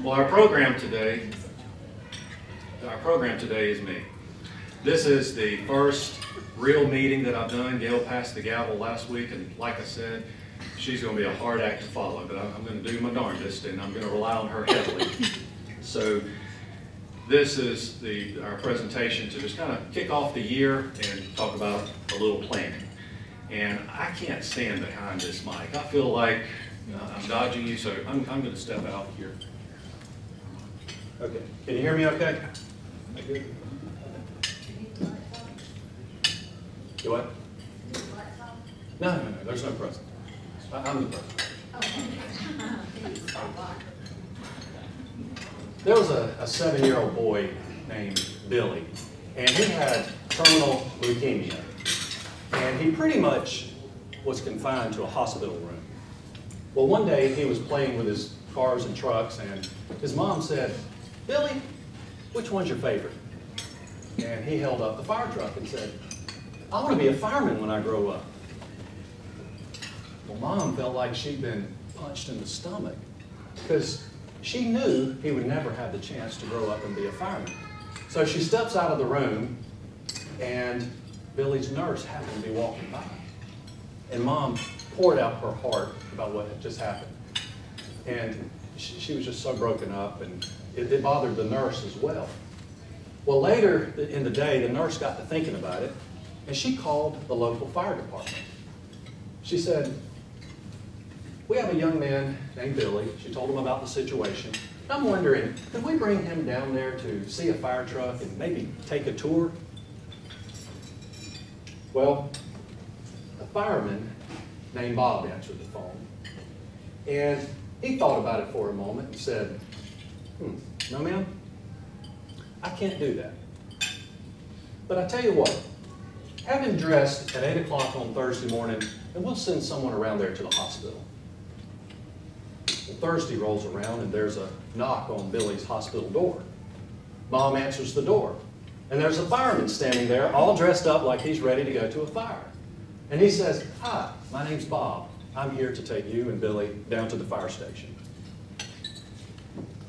Well, our program today is me. This is the first real meeting that I've done. Gail passed the gavel last week, and like I said, she's going to be a hard act to follow, but I'm going to do my darndest, and I'm going to rely on her heavily. So this is our presentation to just kind of kick off the year and talk about a little planning. And I can't stand behind this mic. I feel like I'm dodging you, so I'm going to step out here. Okay, can you hear me okay? Good. You what? No, there's no president. I'm the president. There was a 7-year-old boy named Billy, and he had terminal leukemia. And he pretty much was confined to a hospital room. Well, one day he was playing with his cars and trucks, and his mom said, "Billy, which one's your favorite?" And he held up the fire truck and said, "I want to be a fireman when I grow up." Well, Mom felt like she'd been punched in the stomach because she knew he would never have the chance to grow up and be a fireman. So she steps out of the room, and Billy's nurse happened to be walking by. And Mom poured out her heart about what had just happened. And she was just so broken up, and it bothered the nurse as well. Well, later in the day, the nurse got to thinking about it, and she called the local fire department. She said, "We have a young man named Billy." She told him about the situation. I'm wondering, could we bring him down there to see a fire truck and maybe take a tour? Well, a fireman named Bob answered the phone, and he thought about it for a moment and said, "No, ma'am, I can't do that. But I tell you what, have him dressed at 8 o'clock on Thursday morning, and we'll send someone around there to the hospital." Well, Thursday rolls around, and there's a knock on Billy's hospital door. Mom answers the door, and there's a fireman standing there, all dressed up like he's ready to go to a fire. And he says, "Hi, my name's Bob. I'm here to take you and Billy down to the fire station."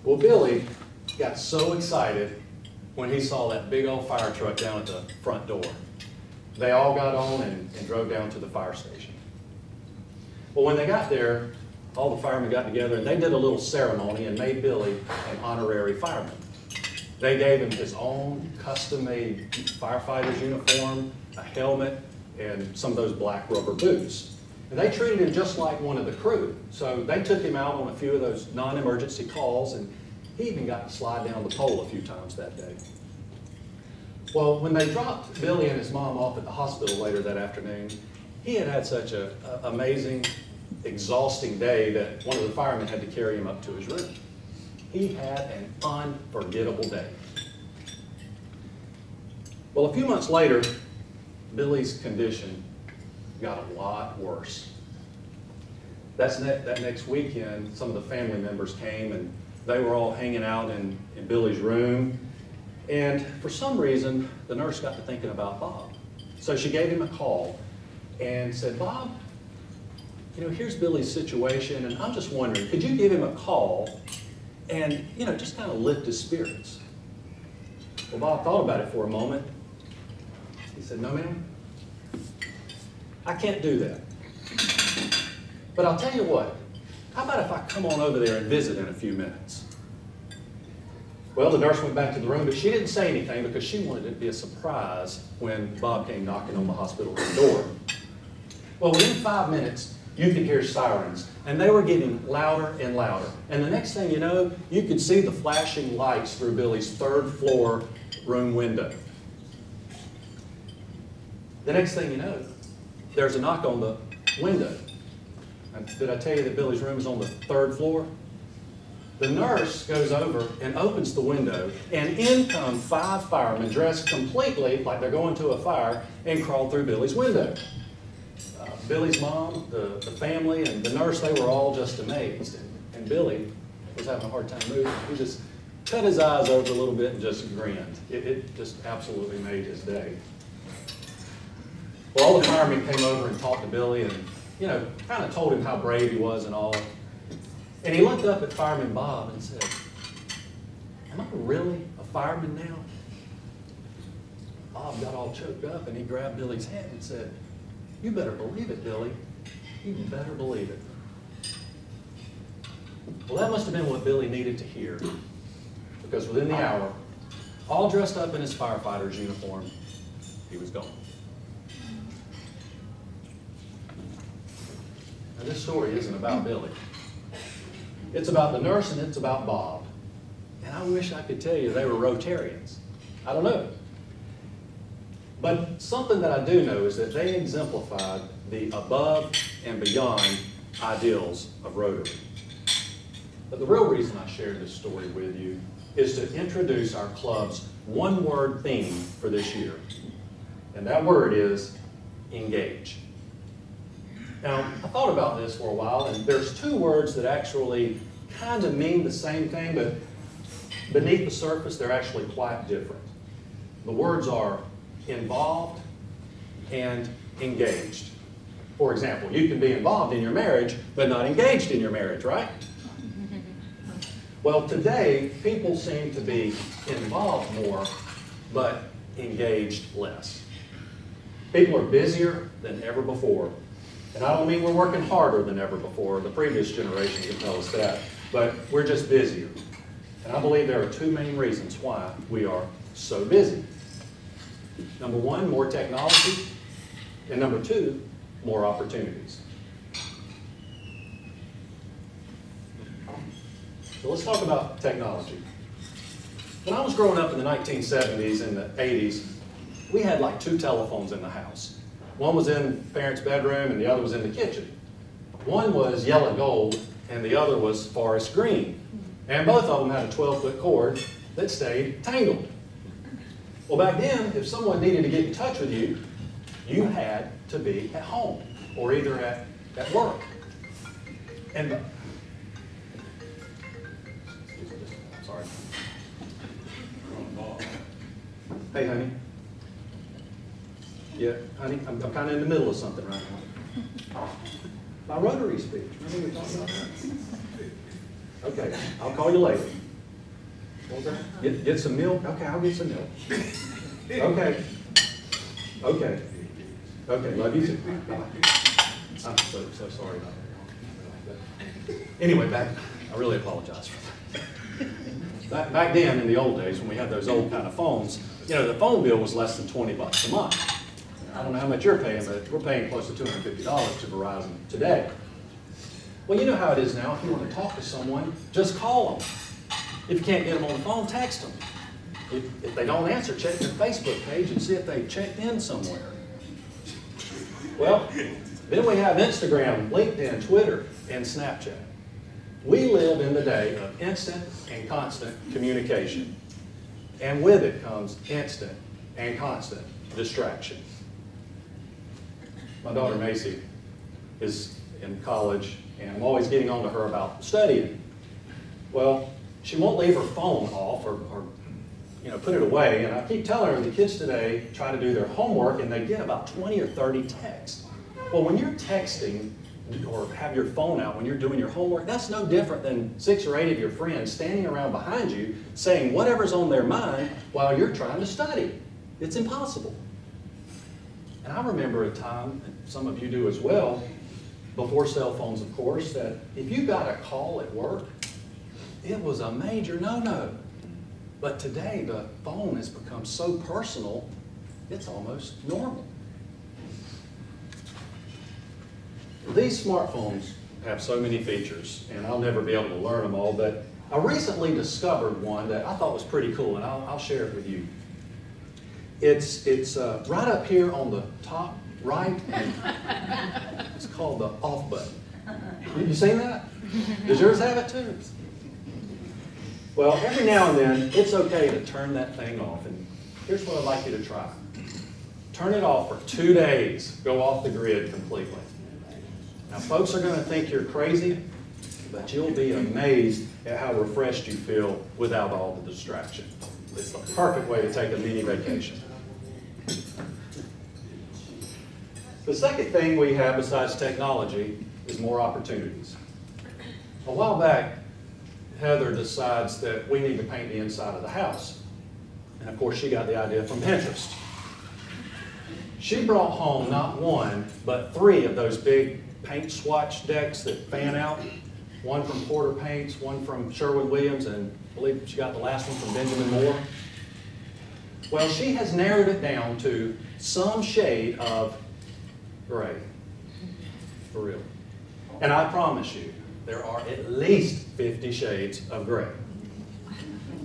Well, Billy got so excited when he saw that big old fire truck down at the front door. They all got on and drove down to the fire station. Well, when they got there, all the firemen got together and they did a little ceremony and made Billy an honorary fireman. They gave him his own custom-made firefighter's uniform, a helmet, and some of those black rubber boots. And they treated him just like one of the crew. So they took him out on a few of those non-emergency calls, and he even got to slide down the pole a few times that day. Well, when they dropped Billy and his mom off at the hospital later that afternoon, he had had such an amazing, exhausting day that one of the firemen had to carry him up to his room. He had an unforgettable day. Well, a few months later, Billy's condition got a lot worse. That next weekend, some of the family members came, and they were all hanging out in Billy's room. And for some reason, the nurse got to thinking about Bob. So she gave him a call and said, "Bob, here's Billy's situation, and I'm just wondering, could you give him a call and, just kind of lift his spirits?" Well, Bob thought about it for a moment. He said, "No, ma'am, I can't do that. But I'll tell you what, how about if I come on over there and visit in a few minutes?" Well, the nurse went back to the room, but she didn't say anything because she wanted it to be a surprise when Bob came knocking on the hospital room door. Well, within 5 minutes, you could hear sirens, and they were getting louder and louder. And the next thing you know, you could see the flashing lights through Billy's third-floor room window. The next thing you know, there's a knock on the window. Did I tell you that Billy's room is on the 3rd floor? The nurse goes over and opens the window, and in come 5 firemen dressed completely like they're going to a fire and crawl through Billy's window. Billy's mom, the family, and the nurse, they were all just amazed. And Billy was having a hard time moving. He just cut his eyes over a little bit and just grinned. It just absolutely made his day. Well, all the firemen came over and talked to Billy and, kind of told him how brave he was and all. And he looked up at Fireman Bob and said, am I really a fireman now? Bob got all choked up and he grabbed Billy's hand and said, you better believe it, Billy. You better believe it. Well, that must have been what Billy needed to hear, because within the hour, all dressed up in his firefighter's uniform, he was gone. Now, this story isn't about Billy. It's about the nurse and it's about Bob. And I wish I could tell you they were Rotarians. I don't know. But something that I do know is that they exemplified the above and beyond ideals of Rotary. But the real reason I share this story with you is to introduce our club's one-word theme for this year. And that word is engage. Now, I thought about this for a while, and there's two words that actually kind of mean the same thing, but beneath the surface, they're actually quite different. The words are involved and engaged. For example, you can be involved in your marriage, but not engaged in your marriage, right? Well, today, people seem to be involved more, but engaged less. People are busier than ever before. And I don't mean we're working harder than ever before. The previous generation can tell us that. But we're just busier. And I believe there are two main reasons why we are so busy. Number one, more technology. And number two, more opportunities. So let's talk about technology. When I was growing up in the 1970s and the 80s, we had like 2 telephones in the house. One was in parents' bedroom and the other was in the kitchen. One was yellow gold and the other was forest green. And both of them had a 12-foot cord that stayed tangled. Well, back then, if someone needed to get in touch with you, you had to be at home or either at work. And sorry. Hey, honey. Yeah, honey, I'm kind of in the middle of something right now. My Rotary speech. Remember we talked about that? Okay, I'll call you later. What was that? Get some milk? Okay, I'll get some milk. Okay. Okay. Okay, love you too. Bye-bye. I'm so sorry about that. Anyway, I really apologize for that. Back then, in the old days, when we had those old kind of phones, you know, the phone bill was less than $20 a month. I don't know how much you're paying, but we're paying close to $250 to Verizon today. Well, you know how it is now. If you want to talk to someone, just call them. If you can't get them on the phone, text them. If they don't answer, check their Facebook page and see if they've checked in somewhere. Well, then we have Instagram, LinkedIn, Twitter, and Snapchat. We live in the day of instant and constant communication. And with it comes instant and constant distraction. My daughter Macy is in college, and I'm always getting on to her about studying. Well, she won't leave her phone off or put it away, and I keep telling her the kids today try to do their homework and they get about 20 or 30 texts. Well, when you're texting or have your phone out when you're doing your homework, that's no different than 6 or 8 of your friends standing around behind you saying whatever's on their mind while you're trying to study. It's impossible. And I remember a time, and some of you do as well, before cell phones, of course, that if you got a call at work, it was a major no-no. But today, the phone has become so personal, it's almost normal. These smartphones have so many features, and I'll never be able to learn them all, but I recently discovered one that I thought was pretty cool, and I'll share it with you. It's right up here on the top right, and it's called the off button. You seen that? Does yours have it too? Well, every now and then, it's okay to turn that thing off, and here's what I'd like you to try. Turn it off for 2 days. Go off the grid completely. Now, folks are going to think you're crazy, but you'll be amazed at how refreshed you feel without all the distraction. It's the perfect way to take a mini vacation. The second thing we have besides technology is more opportunities. A while back, Heather decides that we need to paint the inside of the house. And of course, she got the idea from Pinterest. She brought home not one, but 3 of those big paint swatch decks that fan out. One from Porter Paints, one from Sherwin-Williams, and I believe she got the last one from Benjamin Moore. Well, she has narrowed it down to some shade of gray, for real. And I promise you, there are at least 50 shades of gray.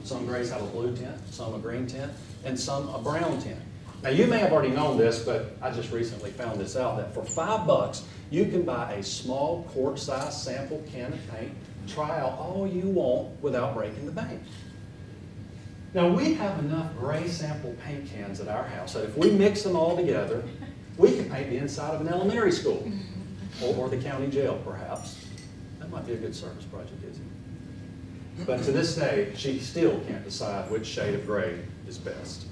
Some grays have a blue tint, some a green tint, and some a brown tint. Now, you may have already known this, but I just recently found this out, that for $5, you can buy a small quart-sized sample can of paint, try out all you want without breaking the bank. Now, we have enough gray sample paint cans at our house that if we mix them all together, we can paint the inside of an elementary school, or the county jail, perhaps. That might be a good service project, isn't it? But to this day, she still can't decide which shade of gray is best.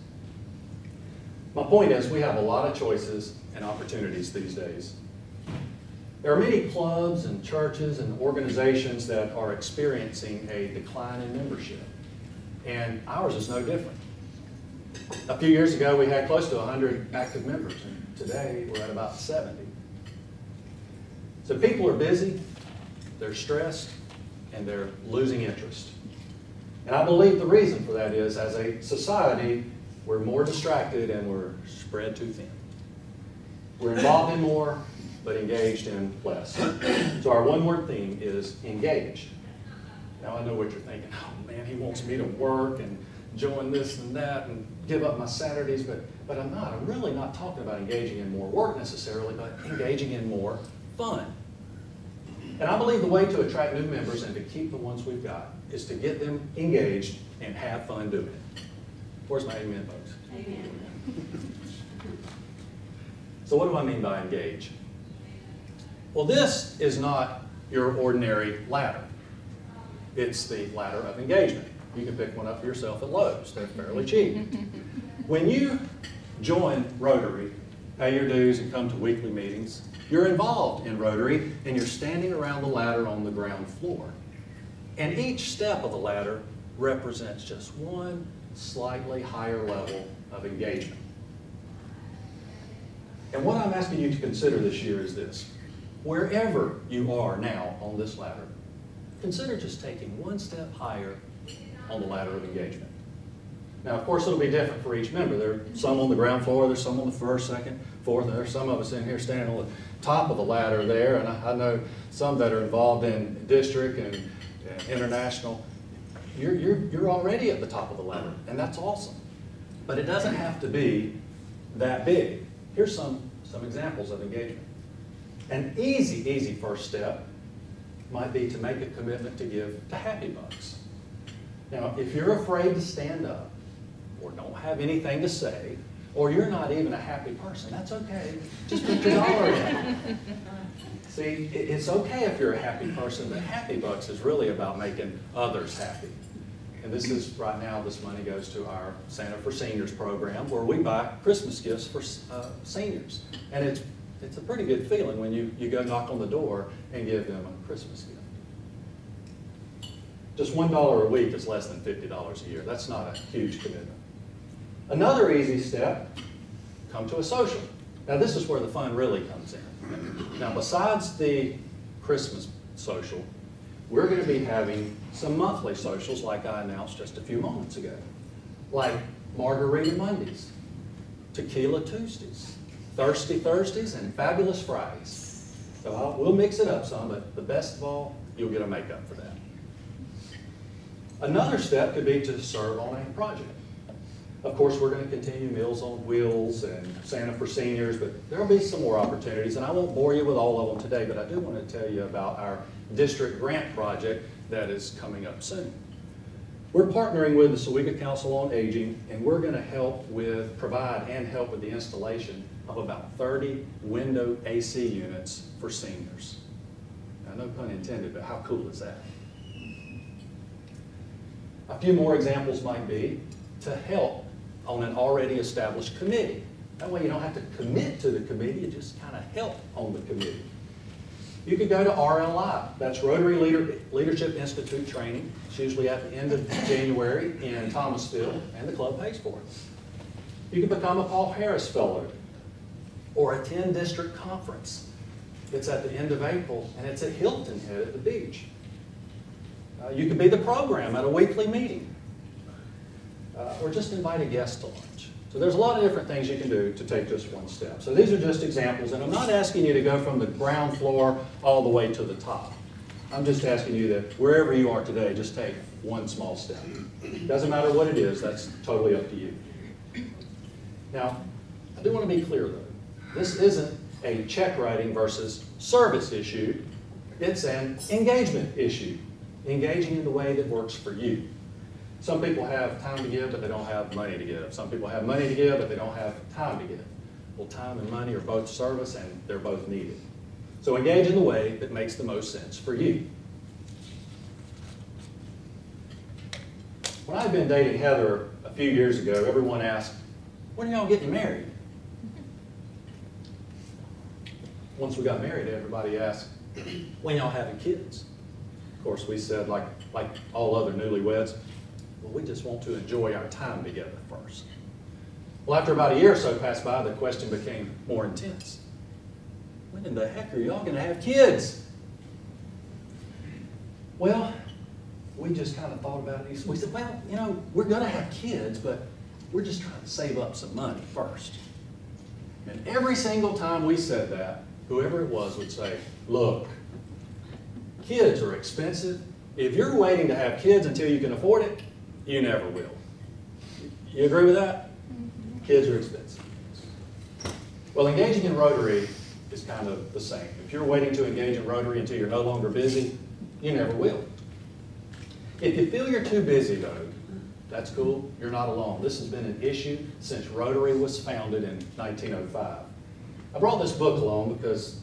My point is, we have a lot of choices and opportunities these days. There are many clubs and churches and organizations that are experiencing a decline in membership, and ours is no different. A few years ago, we had close to 100 active members, and today we're at about 70. So people are busy, they're stressed, and they're losing interest. And I believe the reason for that is, as a society, we're more distracted and we're spread too thin. We're involved in more, but engaged in less. So our one-word theme is engaged. Now I know what you're thinking, oh man, he wants me to work and join this and that and give up my Saturdays, but I'm not. I'm really not talking about engaging in more work necessarily, but engaging in more fun. And I believe the way to attract new members and to keep the ones we've got is to get them engaged and have fun doing it. Where's my amen, folks? Amen. So what do I mean by engage? Well, this is not your ordinary ladder. It's the ladder of engagement. You can pick one up for yourself at Lowe's. They're fairly cheap. When you join Rotary, pay your dues and come to weekly meetings, you're involved in Rotary and you're standing around the ladder on the ground floor. And each step of the ladder represents just one slightly higher level of engagement. And what I'm asking you to consider this year is this. Wherever you are now on this ladder, consider just taking one step higher on the ladder of engagement. Now, of course, it'll be different for each member. There are some on the ground floor, there's some on the first, second, fourth, and there's some of us in here standing on the top of the ladder there, and I know some that are involved in district and international. You're already at the top of the ladder, and that's awesome. But it doesn't have to be that big. Here's some examples of engagement. An easy first step might be to make a commitment to give to Happy Bucks. Now, if you're afraid to stand up, or don't have anything to say, or you're not even a happy person, that's okay. Just put your dollar in. See, it's okay if you're a happy person, but Happy Bucks is really about making others happy. And this is, right now, this money goes to our Santa for Seniors program, where we buy Christmas gifts for seniors. And it's a pretty good feeling when you go knock on the door and give them a Christmas gift. Just $1 a week is less than $50 a year. That's not a huge commitment. Another easy step, come to a social. Now this is where the fun really comes in. Now besides the Christmas social, we're going to be having some monthly socials like I announced just a few moments ago. Like Margarita Mondays, Tequila Tuesdays, Thirsty Thursdays, and Fabulous Fridays. So we'll mix it up some, but the best of all, you'll get a makeup for that. Another step could be to serve on a project. Of course, we're going to continue Meals on Wheels and Santa for Seniors, but there'll be some more opportunities, and I won't bore you with all of them today, but I do want to tell you about our district grant project that is coming up soon. We're partnering with the Sewega Council on Aging, and we're going to provide help with the installation of about 30 window AC units for seniors. Now, no pun intended, but how cool is that? A few more examples might be to help on an already established committee. That way you don't have to commit to the committee, you just kind of help on the committee. You could go to RLI, that's Rotary Leadership Institute training. It's usually at the end of January in Thomasville, and the club pays for it. You can become a Paul Harris Fellow or attend district conference. It's at the end of April, and it's at Hilton Head at the beach. You could be the program at a weekly meeting, or just invite a guest to lunch. So there's a lot of different things you can do to take just one step. So these are just examples, and I'm not asking you to go from the ground floor all the way to the top. I'm just asking you that wherever you are today, just take one small step. Doesn't matter what it is, that's totally up to you. Now, I do want to be clear though. This isn't a check writing versus service issue. It's an engagement issue. Engaging in the way that works for you. Some people have time to give, but they don't have money to give. Some people have money to give, but they don't have time to give. Well, time and money are both service, and they're both needed. So engage in the way that makes the most sense for you. When I'd been dating Heather a few years ago, everyone asked, when are y'all getting married? Once we got married, everybody asked, when y'all having kids? Of course, we said, like all other newlyweds, well, we just want to enjoy our time together first. Well, after about a year or so passed by, the question became more intense. When in the heck are y'all going to have kids? Well, we just kind of thought about it. We said, well, you know, we're going to have kids, but we're just trying to save up some money first. And every single time we said that, whoever it was would say, look, kids are expensive. If you're waiting to have kids until you can afford it, you never will. You agree with that? Mm-hmm. Kids are expensive. Well, engaging in Rotary is kind of the same. If you're waiting to engage in Rotary until you're no longer busy, you never will. If you feel you're too busy, though, that's cool. You're not alone. This has been an issue since Rotary was founded in 1905. I brought this book along because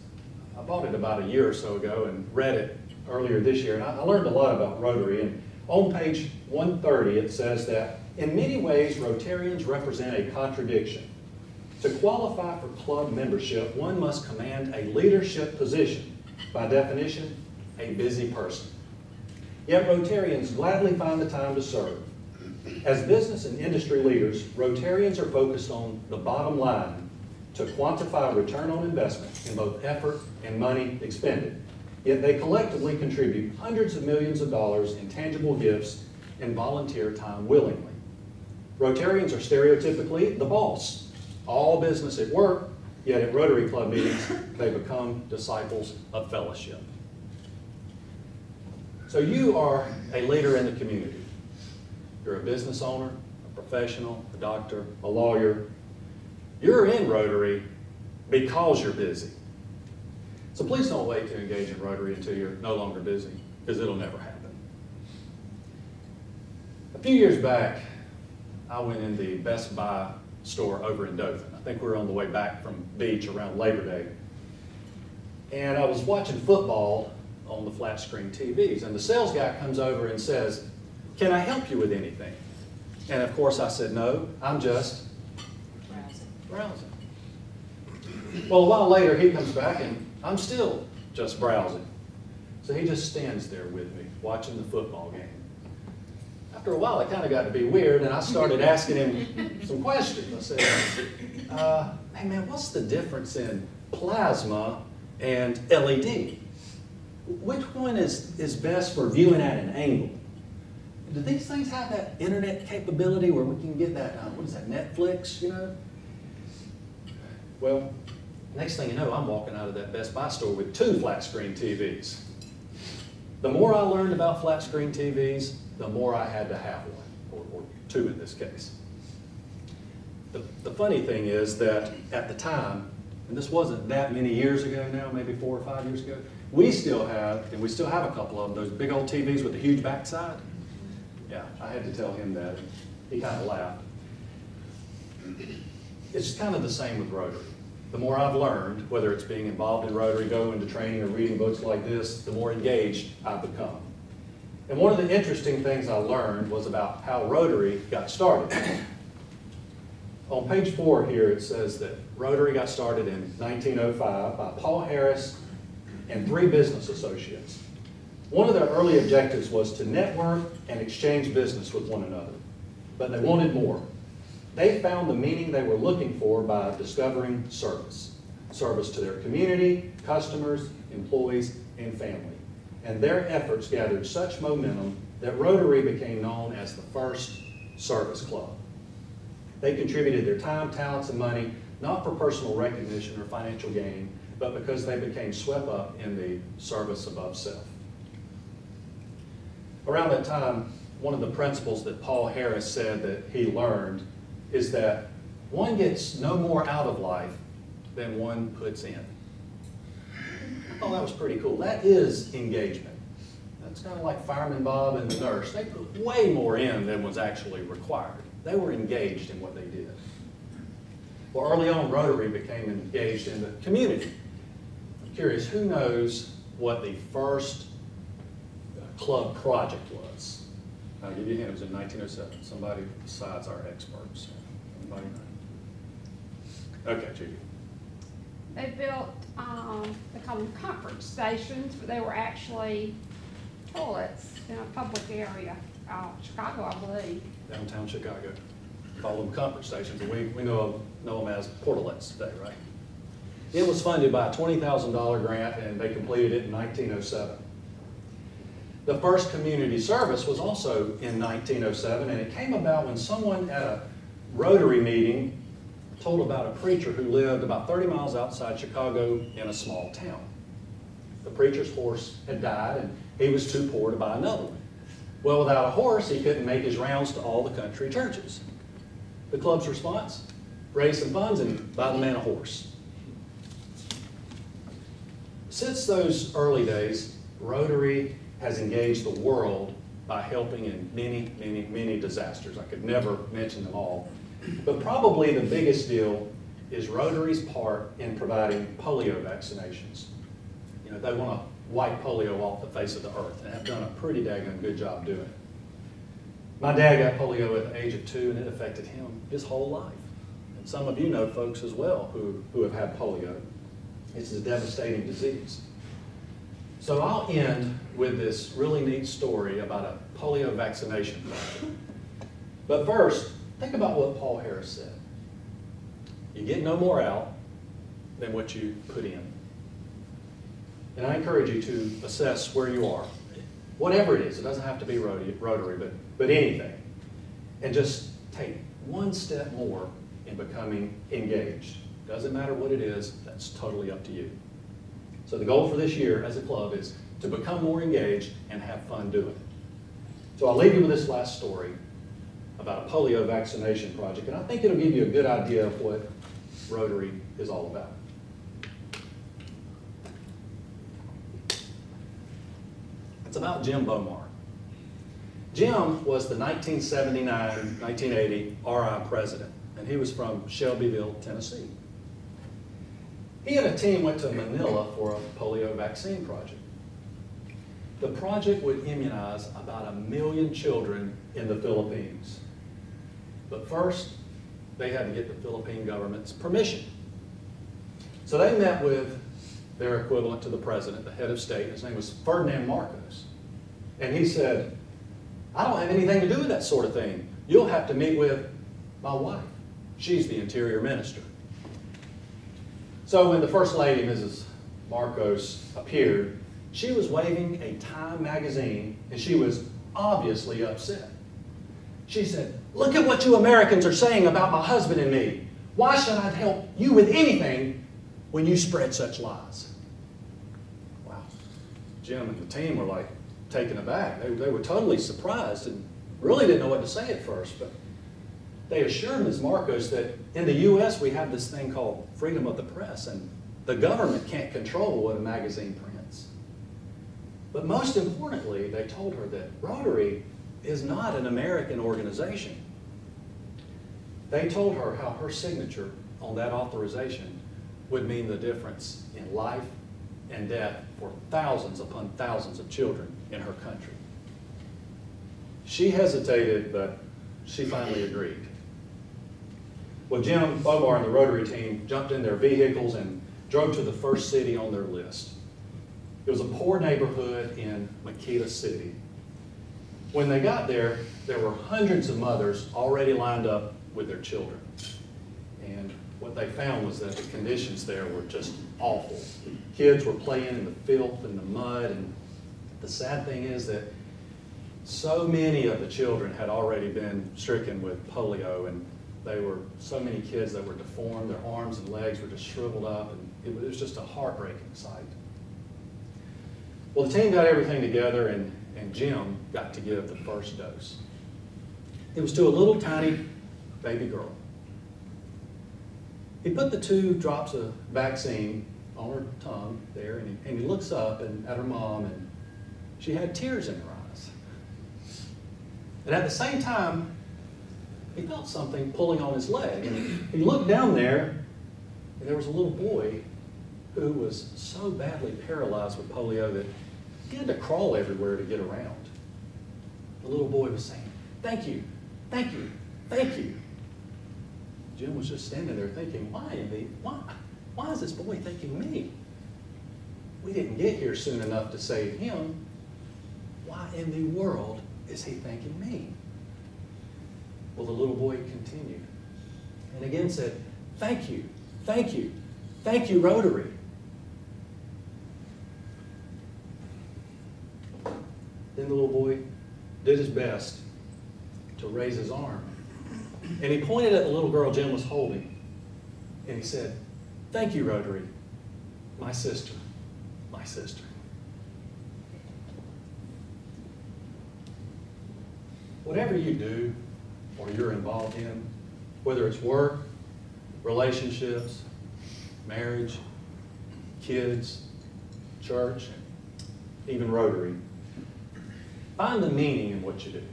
I bought it about a year or so ago and read it earlier this year, and I learned a lot about Rotary. And on page 130, it says that in many ways, Rotarians represent a contradiction. To qualify for club membership, one must command a leadership position. By definition, a busy person. Yet Rotarians gladly find the time to serve. As business and industry leaders, Rotarians are focused on the bottom line to quantify return on investment in both effort and money expended. Yet they collectively contribute hundreds of millions of dollars in tangible gifts and volunteer time willingly. Rotarians are stereotypically the boss. All business at work, yet at Rotary Club meetings, they become disciples of fellowship. So you are a leader in the community. You're a business owner, a professional, a doctor, a lawyer. You're in Rotary because you're busy. So please don't wait to engage in Rotary until you're no longer busy, because it'll never happen. A few years back, I went in the Best Buy store over in Dougherty. I think we were on the way back from beach around Labor Day. And I was watching football on the flat screen TVs, and the sales guy comes over and says, "Can I help you with anything?" And of course I said, "No, I'm just browsing." Well, a while later he comes back and I'm still just browsing. So he just stands there with me, watching the football game. After a while, it kind of got to be weird, and I started asking him some questions. I said, "Hey man, what's the difference in plasma and LED? Which one is best for viewing at an angle? Do these things have that internet capability where we can get that, what is that, Netflix, you know?" Well, next thing you know, I'm walking out of that Best Buy store with 2 flat screen TVs. The more I learned about flat screen TVs, the more I had to have one, or 2 in this case. The funny thing is that at the time, and this wasn't that many years ago now, maybe 4 or 5 years ago, we still have a couple of them, those big old TVs with the huge backside. Yeah, I had to tell him that, and he kind of laughed. It's kind of the same with Rotary. The more I've learned, whether it's being involved in Rotary, going to training, or reading books like this, the more engaged I've become. And one of the interesting things I learned was about how Rotary got started. On page 4 here, it says that Rotary got started in 1905 by Paul Harris and 3 business associates. One of their early objectives was to network and exchange business with one another, but they wanted more. They found the meaning they were looking for by discovering service. Service to their community, customers, employees, and family. And their efforts gathered such momentum that Rotary became known as the first service club. They contributed their time, talents, and money, not for personal recognition or financial gain, but because they became swept up in the service above self. Around that time, one of the principles that Paul Harris said that he learned is that one gets no more out of life than one puts in. I thought that was pretty cool. That is engagement. That's kind of like Fireman Bob and the nurse. They put way more in than was actually required. They were engaged in what they did. Well, early on, Rotary became engaged in the community. I'm curious, who knows what the first club project was? I'll give you a hint. It was in 1907. Somebody besides our experts. Anybody know? Okay, Judy. They built, they call them comfort stations, but they were actually toilets in a public area, Chicago, I believe. Downtown Chicago. Call them comfort stations, but we know them as portalets today, right? It was funded by a $20,000 grant, and they completed it in 1907. The first community service was also in 1907, and it came about when someone at a Rotary meeting told about a preacher who lived about 30 miles outside Chicago in a small town. The preacher's horse had died, and he was too poor to buy another one. Well, without a horse, he couldn't make his rounds to all the country churches. The club's response? Raise some funds and buy the man a horse. Since those early days, Rotary has engaged the world by helping in many, many, many disasters. I could never mention them all. But probably the biggest deal is Rotary's part in providing polio vaccinations. You know, they want to wipe polio off the face of the earth and have done a pretty daggone good job doing it. My dad got polio at the age of 2, and it affected him his whole life. And some of you know folks as well who have had polio. It's a devastating disease. So I'll end with this really neat story about a polio vaccination project. But first, think about what Paul Harris said. You get no more out than what you put in. And I encourage you to assess where you are. Whatever it is, it doesn't have to be Rotary, but anything. And just take one step more in becoming engaged. Doesn't matter what it is, that's totally up to you. So the goal for this year as a club is to become more engaged and have fun doing it. So I'll leave you with this last story about a polio vaccination project, and I think it'll give you a good idea of what Rotary is all about. It's about Jim Bomar. Jim was the 1979-1980 RI president, and he was from Shelbyville, Tennessee. He and a team went to Manila for a polio vaccine project. The project would immunize about 1 million children in the Philippines. But first, they had to get the Philippine government's permission. So they met with their equivalent to the president, the head of state. His name was Ferdinand Marcos. And he said, I don't have anything to do with that sort of thing. You'll have to meet with my wife. She's the interior minister. So when the First Lady, Mrs. Marcos, appeared, she was waving a Time magazine, and she was obviously upset. She said, look at what you Americans are saying about my husband and me. Why should I help you with anything when you spread such lies? Wow. Jim and the team were like taken aback. They were totally surprised and really didn't know what to say at first. But they assured Ms. Marcos that in the U.S. we have this thing called freedom of the press, and the government can't control what a magazine prints. But most importantly, they told her that Rotary is not an American organization. They told her how her signature on that authorization would mean the difference in life and death for thousands upon thousands of children in her country. She hesitated, but she finally agreed. Well, Jim Bomar and the Rotary team jumped in their vehicles and drove to the first city on their list. It was a poor neighborhood in Makita City. When they got there, there were hundreds of mothers already lined up with their children. And what they found was that the conditions there were just awful. Kids were playing in the filth and the mud, and the sad thing is that so many of the children had already been stricken with polio, and they were so many kids that were deformed, their arms and legs were just shriveled up, and it was just a heartbreaking sight. Well, the team got everything together, and Jim got to give the first dose. It was to a little tiny baby girl. He put the 2 drops of vaccine on her tongue there, and he looks up at her mom, and she had tears in her eyes. And at the same time, he felt something pulling on his leg, and he looked down there, and there was a little boy who was so badly paralyzed with polio that he had to crawl everywhere to get around. The little boy was saying, "Thank you, thank you, thank you." Jim was just standing there thinking, why is this boy thanking me? We didn't get here soon enough to save him. Why in the world is he thanking me? Well, the little boy continued and again said, "Thank you, thank you, thank you, Rotary." Then the little boy did his best to raise his arm. And he pointed at the little girl Jim was holding. And he said, "Thank you, Rotary, my sister, my sister." Whatever you do or you're involved in, whether it's work, relationships, marriage, kids, church, even Rotary, find the meaning in what you do.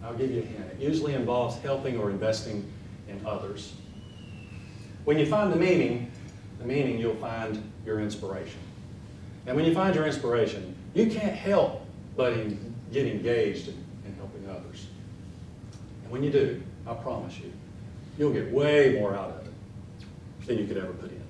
I'll give you a hint. It usually involves helping or investing in others. When you find the meaning, you'll find your inspiration. And when you find your inspiration, you can't help but get engaged in helping others. And when you do, I promise you, you'll get way more out of it than you could ever put in.